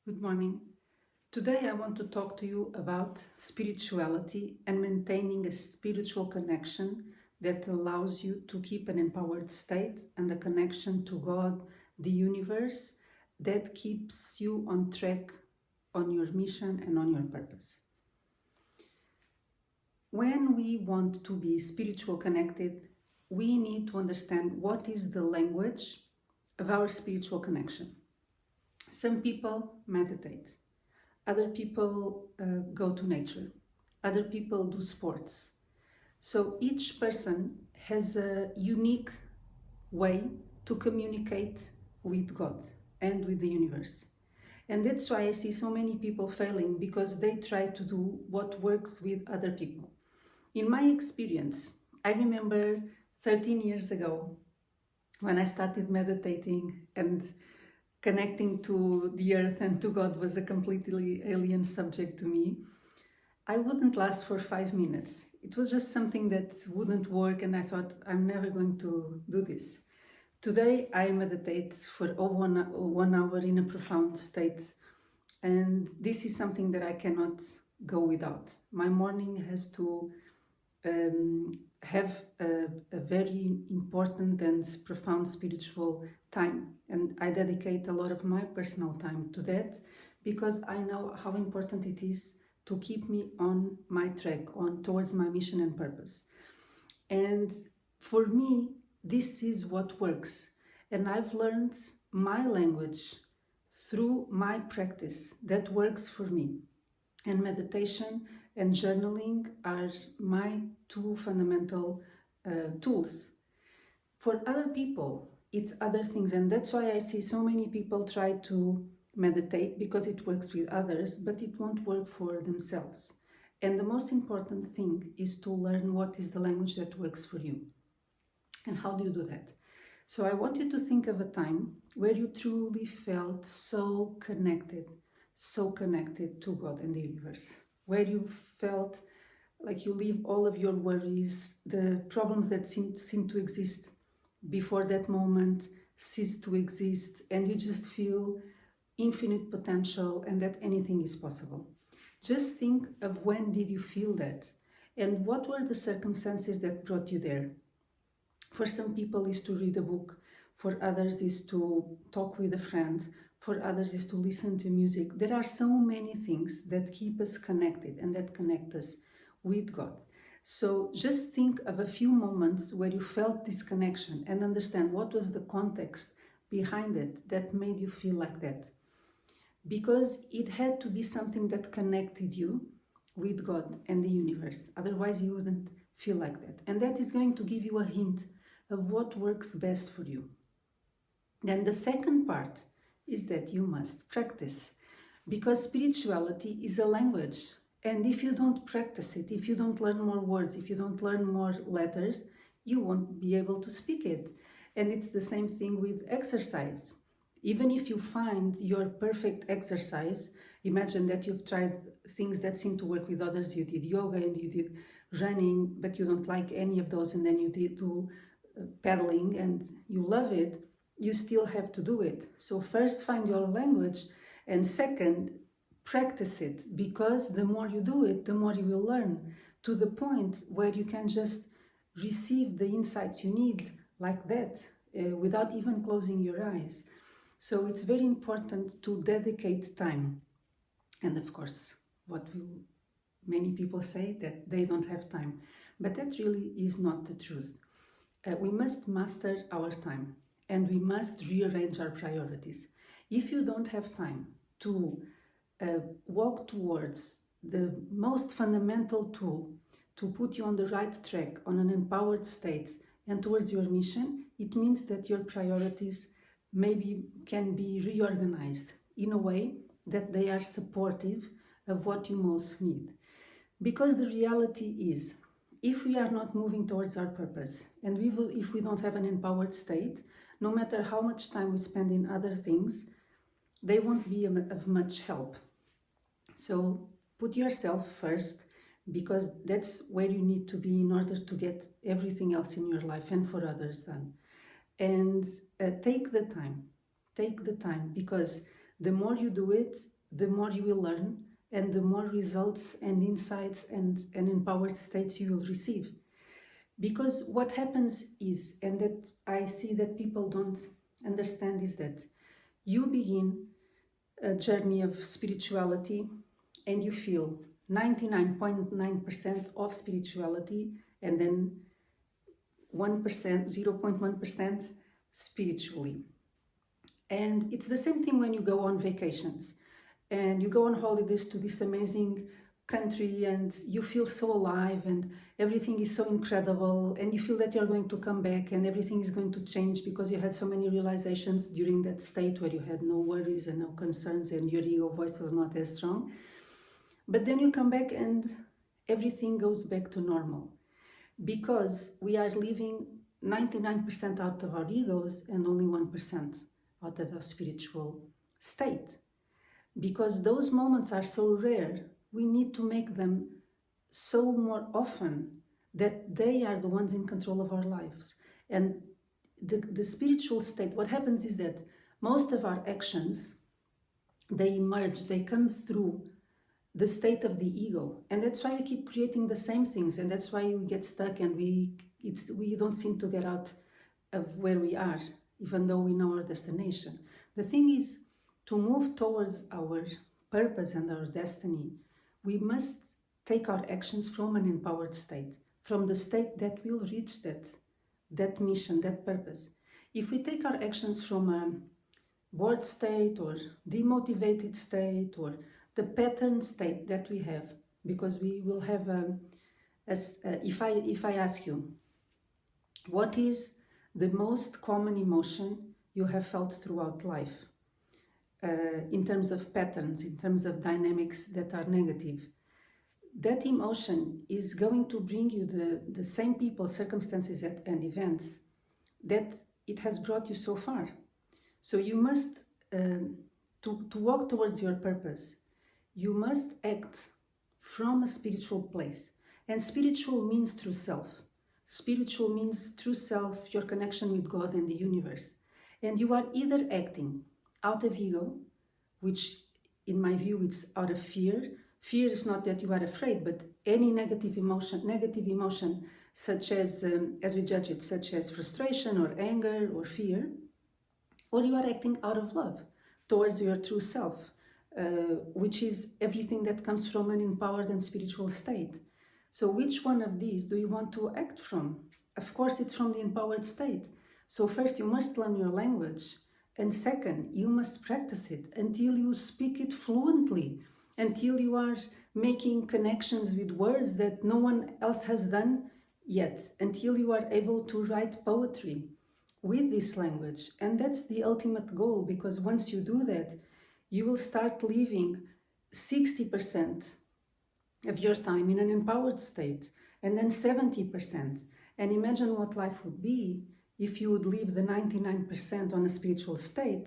Good morning. Today I want to talk to you about spirituality and maintaining a spiritual connection that allows you to keep an empowered state and a connection to God, the universe, that keeps you on track on your mission and on your purpose. When we want to be spiritual connected, we need to understand what is the language of our spiritual connection. Some people meditate. Other people go to nature. Other people do sports. So each person has a unique way to communicate with God and with the universe. And that's why I see so many people failing, because they try to do what works with other people. In my experience, I remember 13 years ago when I started meditating and connecting to the earth and to God was a completely alien subject to me. I wouldn't last for 5 minutes. It was just something that wouldn't work, and I thought, I'm never going to do this. Today, I meditate for over 1 hour in a profound state, and this is something that I cannot go without. My morning has to have a very important and profound spiritual time, and I dedicate a lot of my personal time to that, because I know how important it is to keep me on my track, on towards my mission and purpose. And for me, this is what works, and I've learned my language through my practice that works for me. And meditation and journaling are my two fundamental tools. For other people, it's other things, and that's why I see so many people try to meditate because it works with others, but it won't work for themselves. And the most important thing is to learn what is the language that works for you. And how do you do that? So I want you to think of a time where you truly felt so connected to God and the universe, where you felt like you leave all of your worries, the problems that seem to exist before that moment cease to exist, and you just feel infinite potential and that anything is possible. Just think of when did you feel that, and what were the circumstances that brought you there. For some people is to read a book, for others is to talk with a friend, for others is to listen to music. There are so many things that keep us connected and that connect us with God. So just think of a few moments where you felt this connection and understand what was the context behind it that made you feel like that. Because it had to be something that connected you with God and the universe. Otherwise you wouldn't feel like that. And that is going to give you a hint of what works best for you. Then the second part is that you must practice, because spirituality is a language, and if you don't practice it, if you don't learn more words, if you don't learn more letters, you won't be able to speak it. And it's the same thing with exercise. Even if you find your perfect exercise, imagine that you've tried things that seem to work with others. You did yoga and you did running, but you don't like any of those, and then you did do paddling and you love it. You still have to do it. So first, find your language, and second, practice it, because the more you do it, the more you will learn, to the point where you can just receive the insights you need like that, without even closing your eyes. So it's very important to dedicate time. And of course, what will many people say, that they don't have time, but that really is not the truth. We must master our time, and we must rearrange our priorities. If you don't have time to walk towards the most fundamental tool to put you on the right track, on an empowered state, and towards your mission, it means that your priorities maybe can be reorganized in a way that they are supportive of what you most need. Because the reality is, if we are not moving towards our purpose, and if we don't have an empowered state, no matter how much time we spend in other things, they won't be of much help. So put yourself first, because that's where you need to be in order to get everything else in your life and for others done. And take the time, because the more you do it, the more you will learn and the more results and insights and empowered states you will receive. Because what happens is, and that I see that people don't understand, is that you begin a journey of spirituality and you feel 99.9% of spirituality, and then 1%, 0.1% spiritually. And it's the same thing when you go on vacations and you go on holidays to this amazing country and you feel so alive and everything is so incredible, and you feel that you're going to come back and everything is going to change because you had so many realizations during that state where you had no worries and no concerns and your ego voice was not as strong. But then you come back and everything goes back to normal, because we are living 99% out of our egos and only 1% out of our spiritual state. Because those moments are so rare, we need to make them so more often that they are the ones in control of our lives. And the spiritual state, what happens is that most of our actions, they emerge, they come through the state of the ego, and that's why we keep creating the same things, and that's why we get stuck and we don't seem to get out of where we are, even though we know our destination. The thing is, to move towards our purpose and our destiny, we must take our actions from an empowered state, from the state that will reach that mission, that purpose. If we take our actions from a bored state or demotivated state or the pattern state that we have, because we will have if I ask you, what is the most common emotion you have felt throughout life, in terms of patterns, in terms of dynamics that are negative, that emotion is going to bring you the same people, circumstances, and events that it has brought you so far. So you must, to walk towards your purpose, you must act from a spiritual place. And spiritual means true self. Spiritual means true self, your connection with God and the universe. And you are either acting out of ego, which in my view it's out of fear. Fear is not that you are afraid, but any negative emotion such as we judge it, such as frustration or anger or fear, or you are acting out of love towards your true self, which is everything that comes from an empowered and spiritual state. So which one of these do you want to act from? Of course, it's from the empowered state. So first, you must learn your language. And second, you must practice it until you speak it fluently, until you are making connections with words that no one else has done yet, until you are able to write poetry with this language. And that's the ultimate goal, because once you do that, you will start living 60% of your time in an empowered state, and then 70%. And imagine what life would be if you would live the 99% on a spiritual state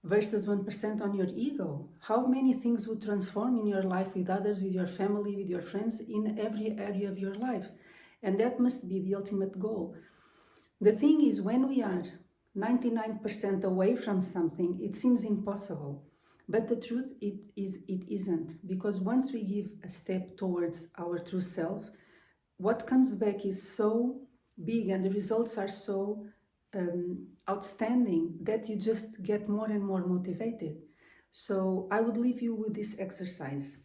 versus 1% on your ego. How many things would transform in your life, with others, with your family, with your friends, in every area of your life. And that must be the ultimate goal. The thing is, when we are 99% away from something, it seems impossible. But the truth it isn't, because once we give a step towards our true self, what comes back is so big and the results are so outstanding that you just get more and more motivated. So I would leave you with this exercise.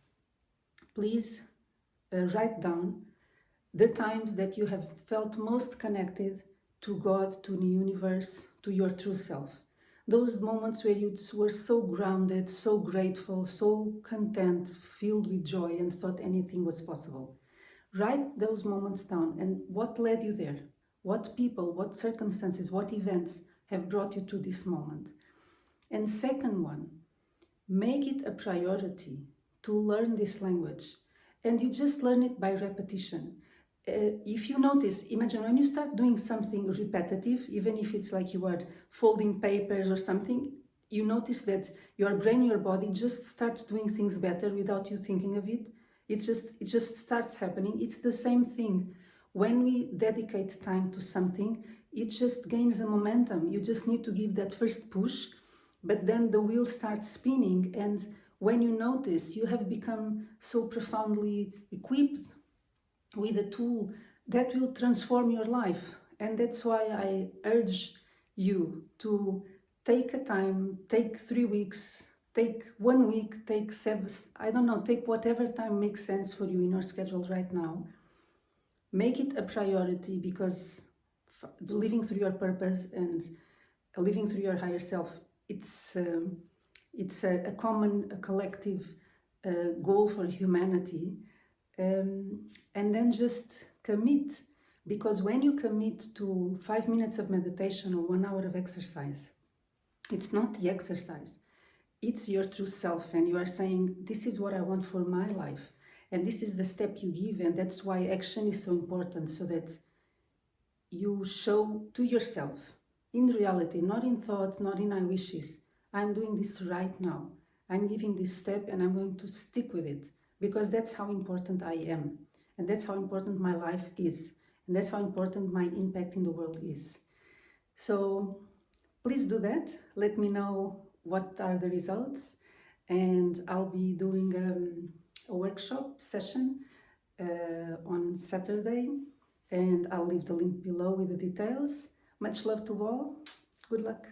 Please write down the times that you have felt most connected to God, to the universe, to your true self. Those moments where you were so grounded, so grateful, so content, filled with joy, and thought anything was possible. Write those moments down, and what led you there? What people, what circumstances, what events have brought you to this moment? And second one, make it a priority to learn this language. And you just learn it by repetition. If you notice, imagine when you start doing something repetitive, even if it's like you are folding papers or something, you notice that your brain, your body just starts doing things better without you thinking of it. It just starts happening. It's the same thing. When we dedicate time to something, it just gains a momentum. You just need to give that first push, but then the wheel starts spinning, and when you notice you have become so profoundly equipped with a tool that will transform your life. And that's why I urge you to take a time, take 3 weeks, take 1 week, take seven, I don't know, take whatever time makes sense for you in your schedule right now. Make it a priority, because living through your purpose and living through your higher self, it's a common, a collective goal for humanity. And then just commit, because when you commit to 5 minutes of meditation or 1 hour of exercise, it's not the exercise, it's your true self, and you are saying, this is what I want for my life, and this is the step you give. And that's why action is so important, so that you show to yourself in reality, not in thoughts, not in I wishes, I'm doing this right now, I'm giving this step, and I'm going to stick with it, because that's how important I am, and that's how important my life is, and that's how important my impact in the world is. So please do that. Let me know what are the results, and I'll be doing a workshop session on Saturday, and I'll leave the link below with the details. Much love to all. Good luck.